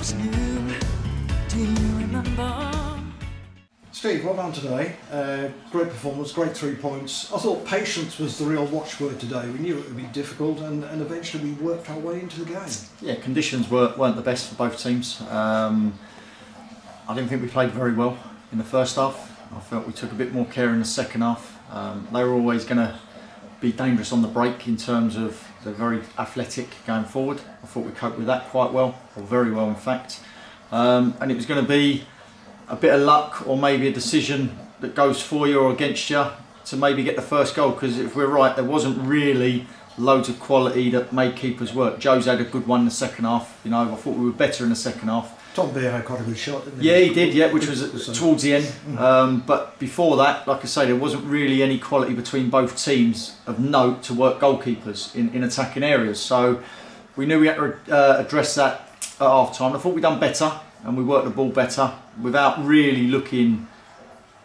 was new. Do you remember? Steve, well done today. Great performance, great 3 points. I thought patience was the real watchword today. We knew it would be difficult, and eventually we worked our way into the game. Yeah, conditions weren't the best for both teams. I didn't think we played very well in the first half. I felt we took a bit more care in the second half. They were always going to be dangerous on the break in terms of they're very athletic going forward. I thought we coped with that quite well, or very well in fact. And it was going to be a bit of luck or maybe a decision that goes for you or against you to maybe get the first goal, because if we're right, there wasn't really loads of quality that made keepers work. Joe's had a good one in the second half. You know, I thought we were better in the second half. Tonbridge had quite a good shot, didn't he? Yeah, he did, yeah, which was towards the end. But before that, like I say, there wasn't really any quality between both teams of note to work goalkeepers in attacking areas. So we knew we had to address that at half time. I thought we'd done better and we worked the ball better without really looking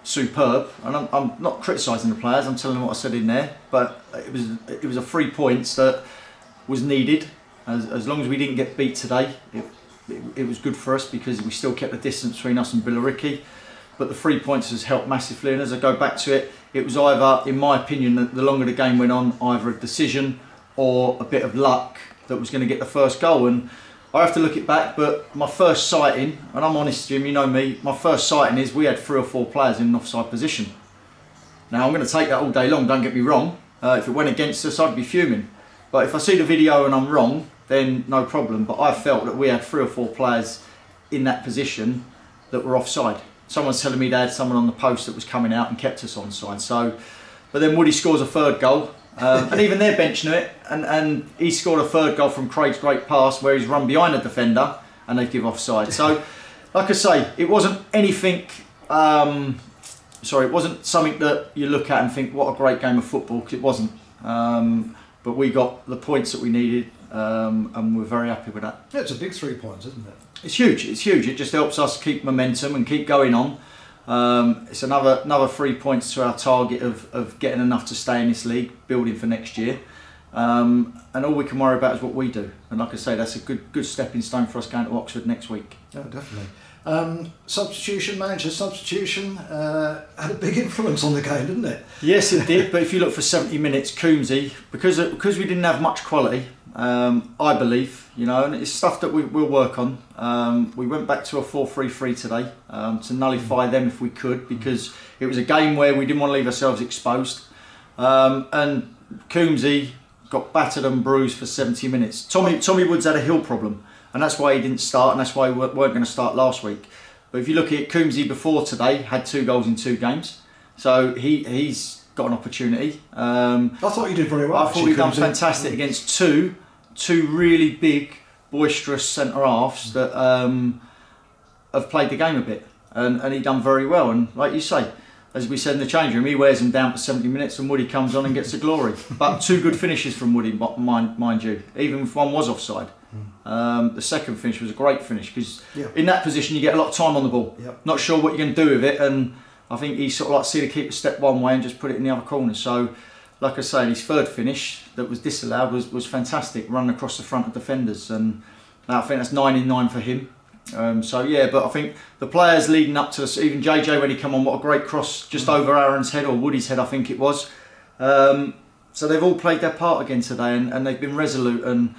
superb. And I'm not criticising the players, I'm telling them what I said in there, but it was a 3 points that was needed. As long as we didn't get beat today, it was good for us because we still kept the distance between us and Billericay. But the 3 points has helped massively, and as I go back to it, it was either, in my opinion, the longer the game went on, either a decision or a bit of luck that was going to get the first goal. And I have to look it back, but my first sighting, and I'm honest Jim, you know me, my first sighting is we had 3 or 4 players in an offside position. Now I'm going to take that all day long, don't get me wrong. If it went against us, I'd be fuming. But if I see the video and I'm wrong, then no problem. But I felt that we had 3 or 4 players in that position that were offside. Someone's telling me they had someone on the post that was coming out and kept us onside. So, but then Woody scores a 3rd goal. And even their bench knew it, and he scored a 3rd goal from Craig's great pass where he's run behind the defender and they give offside. So, like I say, it wasn't anything, it wasn't something that you look at and think, what a great game of football, because it wasn't. But we got the points that we needed, and we're very happy with that. Yeah, it's a big 3 points, isn't it? It's huge, it's huge. It just helps us keep momentum and keep going on. It's another 3 points to our target of getting enough to stay in this league, building for next year. And all we can worry about is what we do. And like I say, that's a good stepping stone for us going to Oxford next week. Yeah, definitely. Manager substitution had a big influence on the game, didn't it? Yes, it did. But if you look for 70 minutes, Coombsy, because we didn't have much quality, I believe, you know, and it's stuff that we'll work on. We went back to a 4-3-3 today to nullify them if we could, because it was a game where we didn't want to leave ourselves exposed. And Coombsy got battered and bruised for 70 minutes. Tommy Woods had a heel problem, and that's why he didn't start, and that's why we weren't going to start last week. But if you look at it, Coombsy before today had 2 goals in 2 games, so he's got an opportunity. I thought you did very well. I thought he done fantastic against two really big, boisterous centre halves that have played the game a bit, and he done very well. And like you say, as we said in the change room, he wears them down for 70 minutes and Woody comes on and gets the glory. But 2 good finishes from Woody, mind you, even if one was offside. The second finish was a great finish, because in that position you get a lot of time on the ball. Not sure what you're going to do with it, and I think he sort of like see the keeper step one way and just put it in the other corner. So, like I say, his 3rd finish that was disallowed was fantastic, running across the front of defenders, and I think that's 9 in 9 for him. So yeah, but I think the players leading up to us, even JJ when he come on, what a great cross just over Aaron's head, or Woody's head I think it was. So they've all played their part again today, and they've been resolute, and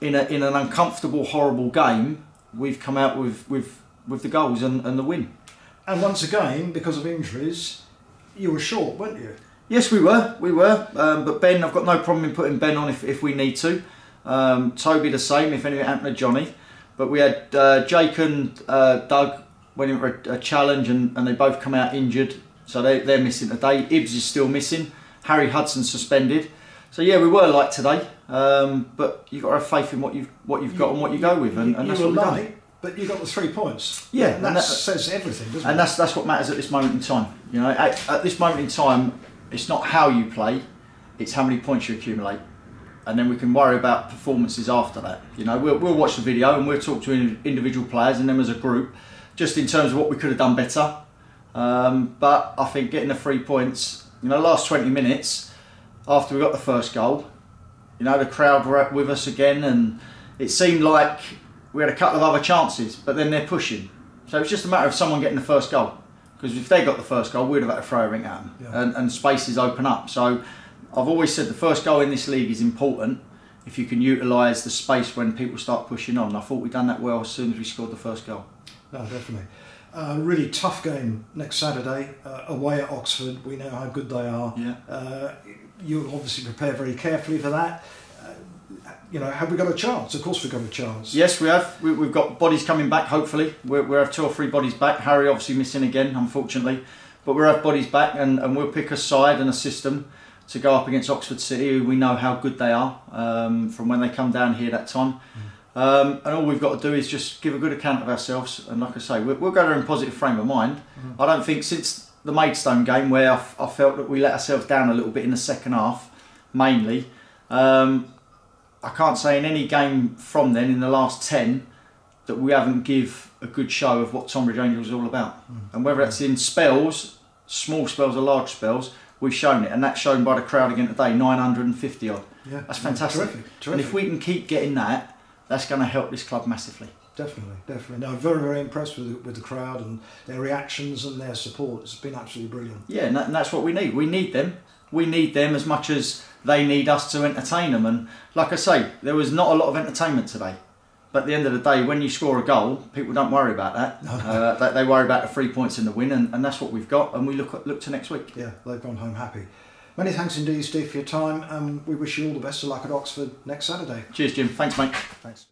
in an uncomfortable, horrible game, we've come out with the goals and the win. And once again, because of injuries, you were short, weren't you? Yes, we were. But Ben, I've got no problem in putting Ben on if we need to. Toby the same, if anything happened to Johnny. But we had Jake and Doug went in for a challenge, and they both come out injured. So they're missing today. Ibbs is still missing. Harry Hudson suspended. So yeah, we were light today. But you've got to have faith in what you've got and what you go with. And that's what we've done. But you got the 3 points. Yeah, and that says everything, doesn't it? And that's what matters at this moment in time. You know, at this moment in time, it's not how you play, it's how many points you accumulate, and then we can worry about performances after that. You know, we'll watch the video and we'll talk to individual players and them as a group, just in terms of what we could have done better. But I think getting the 3 points, you know, last 20 minutes after we got the first goal, you know, the crowd were with us again, and it seemed like we had a couple of other chances, but then they're pushing. So it's just a matter of someone getting the first goal. Because if they got the first goal, we'd have had to throw a ring at them, and spaces open up. So I've always said the first goal in this league is important if you can utilise the space when people start pushing on. And I thought we'd done that well as soon as we scored the first goal. No, definitely. Really tough game next Saturday, away at Oxford. We know how good they are. Yeah. You obviously prepare very carefully for that. You know, have we got a chance? Of course we've got a chance. Yes, we have. We've got bodies coming back, hopefully. We'll have 2 or 3 bodies back. Harry obviously missing again, unfortunately. But we'll have bodies back, and we'll pick a side and a system to go up against Oxford City, who we know how good they are from when they come down here that time. And all we've got to do is just give a good account of ourselves. And like I say, we'll go there in a positive frame of mind. I don't think since the Maidstone game, where I felt that we let ourselves down a little bit in the second half, mainly, I can't say in any game from then, in the last 10, that we haven't give a good show of what Tonbridge Angels is all about. And whether it's in spells, small spells or large spells, we've shown it. And that's shown by the crowd again today, 950 odd. Yeah, that's fantastic. Terrific. And if we can keep getting that, that's going to help this club massively. Definitely. No, very impressed with the crowd and their reactions and their support. It's been absolutely brilliant. Yeah, and that's what we need. We need them. We need them as much as they need us to entertain them. And like I say, there was not a lot of entertainment today. But at the end of the day, when you score a goal, people don't worry about that. No. They worry about the 3 points in the win, and that's what we've got. And we look to next week. Yeah, they've gone home happy. Many thanks indeed, Steve, for your time, and we wish you all the best of luck at Oxford next Saturday. Cheers, Jim. Thanks, mate. Thanks.